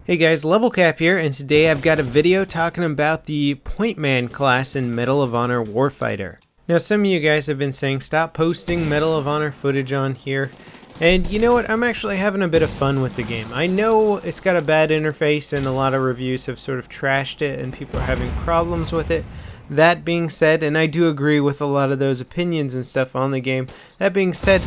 Hey guys, LevelCap here, and today I've got a video talking about the Point Man class in Medal of Honor Warfighter. Now some of you guys have been saying stop posting Medal of Honor footage on here, and you know what, I'm actually having a bit of fun with the game. I know it's got a bad interface and a lot of reviews have sort of trashed it and people are having problems with it. That being said, and I do agree with a lot of those opinions and stuff on the game, that being said,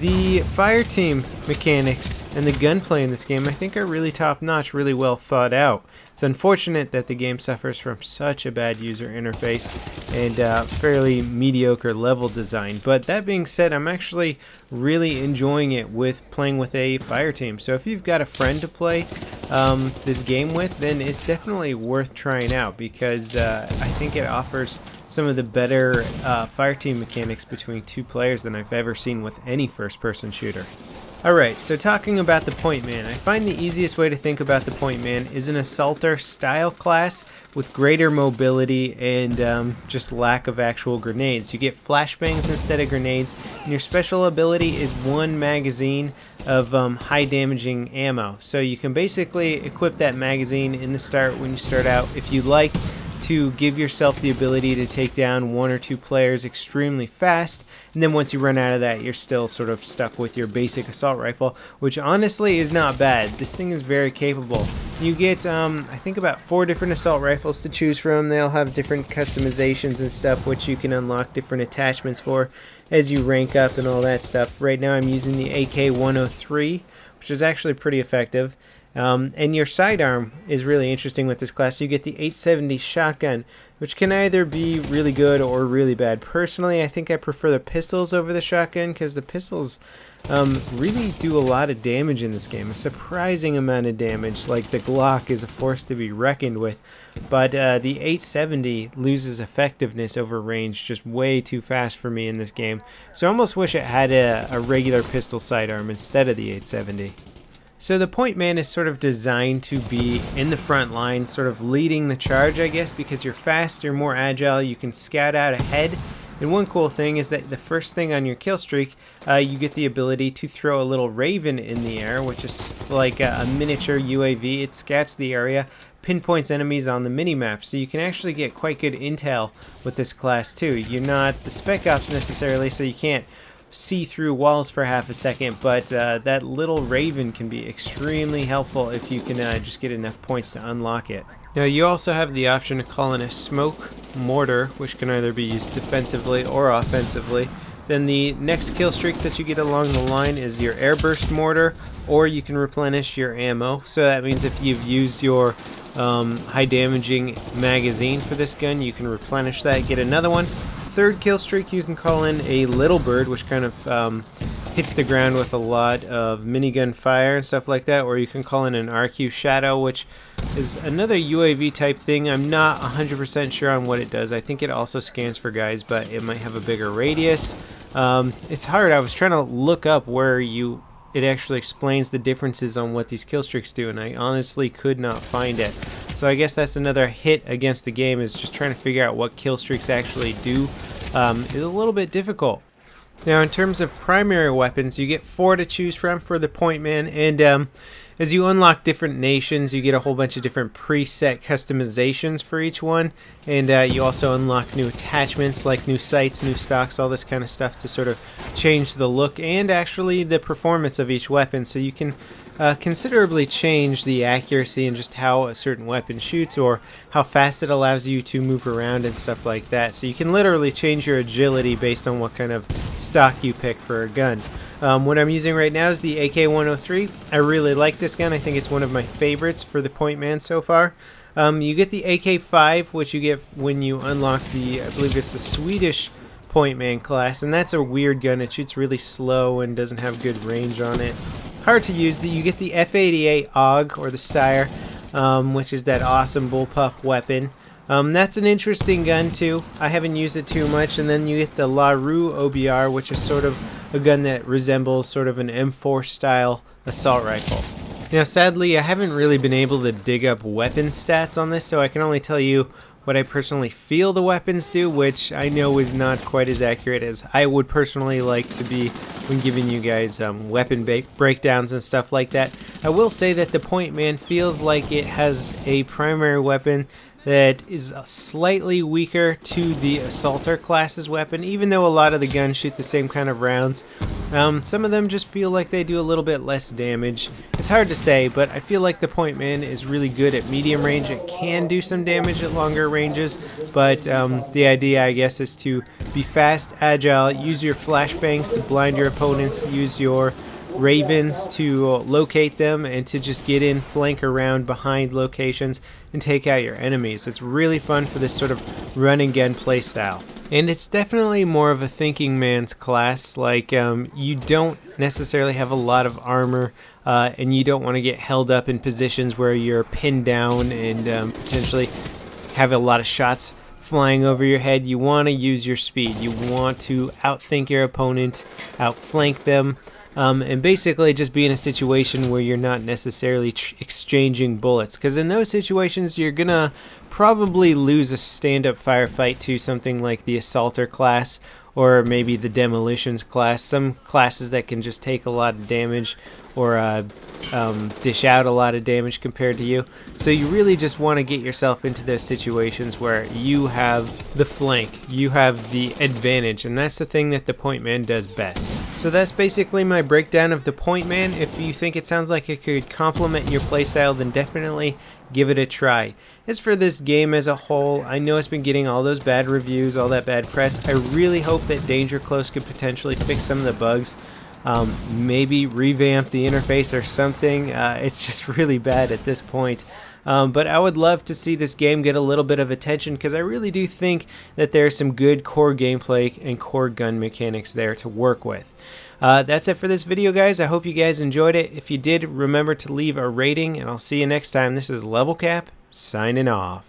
the fire team mechanics and the gunplay in this game I think are really top notch, really well thought out. It's unfortunate that the game suffers from such a bad user interface and fairly mediocre level design, but that being said, I'm actually really enjoying it with playing with a fire team. So if you've got a friend to play this game with, then it's definitely worth trying out because I think it offers some of the better fire team mechanics between two players than I've ever seen with any first-person shooter. Alright, so talking about the Point Man, I find the easiest way to think about the Point Man is an assaulter style class with greater mobility and just lack of actual grenades. You get flashbangs instead of grenades, and your special ability is one magazine of high damaging ammo. So you can basically equip that magazine in the start when you start out if you like, to give yourself the ability to take down one or two players extremely fast, and then once you run out of that, you're still sort of stuck with your basic assault rifle, which honestly is not bad. This thing is very capable. You get I think about 4 different assault rifles to choose from. They'll have different customizations and stuff which you can unlock different attachments for as you rank up and all that stuff. Right now I'm using the AK-103, which is actually pretty effective. And your sidearm is really interesting with this class. You get the 870 shotgun, which can either be really good or really bad. Personally, I think I prefer the pistols over the shotgun because the pistols really do a lot of damage in this game. A surprising amount of damage. Like the Glock is a force to be reckoned with. But the 870 loses effectiveness over range just way too fast for me in this game. So I almost wish it had a regular pistol sidearm instead of the 870. So the Point Man is sort of designed to be in the front line, sort of leading the charge, I guess, because you're fast, you're more agile, you can scout out ahead. And one cool thing is that the first thing on your kill streak, you get the ability to throw a little Raven in the air, which is like a miniature UAV. It scats the area, pinpoints enemies on the minimap, so you can actually get quite good intel with this class too. You're not the Spec Ops necessarily, so you can't see through walls for half a second, but that little Raven can be extremely helpful if you can just get enough points to unlock it. Now you also have the option to call in a smoke mortar, which can either be used defensively or offensively. Then the next kill streak that you get along the line is your airburst mortar, or you can replenish your ammo. So that means if you've used your high damaging magazine for this gun, you can replenish that, get another one. Third kill streak, you can call in a Little Bird, which kind of hits the ground with a lot of minigun fire and stuff like that, or you can call in an RQ Shadow, which is another UAV type thing. I'm not 100% sure on what it does. I think it also scans for guys, but it might have a bigger radius. It's hard. I was trying to look up where it actually explains the differences on what these kill streaks do, and I honestly could not find it. So I guess that's another hit against the game, is just trying to figure out what kill streaks actually do is a little bit difficult. Now in terms of primary weapons, you get 4 to choose from for the Point Man, and as you unlock different nations, you get a whole bunch of different preset customizations for each one, and you also unlock new attachments like new sights, new stocks, all this kind of stuff to sort of change the look and actually the performance of each weapon, so you can considerably change the accuracy and just how a certain weapon shoots or how fast it allows you to move around and stuff like that. So you can literally change your agility based on what kind of stock you pick for a gun. What I'm using right now is the AK-103. I really like this gun. I think it's one of my favorites for the Point Man so far. You get the AK-5, which you get when you unlock the, I believe it's the Swedish Point Man class, and that's a weird gun. It shoots really slow and doesn't have good range on it. Hard to use. You get the F88 AUG, or the Steyr, which is that awesome bullpup weapon. That's an interesting gun too. I haven't used it too much. And then you get the La Rue OBR, which is sort of a gun that resembles sort of an M4 style assault rifle. Now sadly, I haven't really been able to dig up weapon stats on this, so I can only tell you what I personally feel the weapons do, which I know is not quite as accurate as I would personally like to be when giving you guys weapon breakdowns and stuff like that. I will say that the Point Man feels like it has a primary weapon that is slightly weaker to the Assaulter class's weapon, even though a lot of the guns shoot the same kind of rounds. Some of them just feel like they do a little bit less damage. It's hard to say, but I feel like the Point Man is really good at medium range. It can do some damage at longer ranges, but the idea, I guess, is to be fast, agile, use your flashbangs to blind your opponents, use your Ravens to locate them, and to just get in, flank around behind locations and take out your enemies. It's really fun for this sort of run and gun playstyle. And it's definitely more of a thinking man's class. Like, you don't necessarily have a lot of armor, and you don't want to get held up in positions where you're pinned down and potentially have a lot of shots flying over your head. You want to use your speed. You want to outthink your opponent, outflank them, and basically just be in a situation where you're not necessarily exchanging bullets, because in those situations you're gonna probably lose a stand-up firefight to something like the Assaulter class or maybe the Demolitions class, some classes that can just take a lot of damage or dish out a lot of damage compared to you. So you really just want to get yourself into those situations where you have the flank, you have the advantage, and that's the thing that the Point Man does best. So that's basically my breakdown of the Point Man. If you think it sounds like it could complement your playstyle, then definitely give it a try. As for this game as a whole, I know it's been getting all those bad reviews, all that bad press. I really hope that Danger Close could potentially fix some of the bugs. Maybe revamp the interface or something. It's just really bad at this point. But I would love to see this game get a little bit of attention, because I really do think that there's some good core gameplay and core gun mechanics there to work with. That's it for this video, guys. I hope you guys enjoyed it. If you did, remember to leave a rating, and I'll see you next time. This is LevelCap, signing off.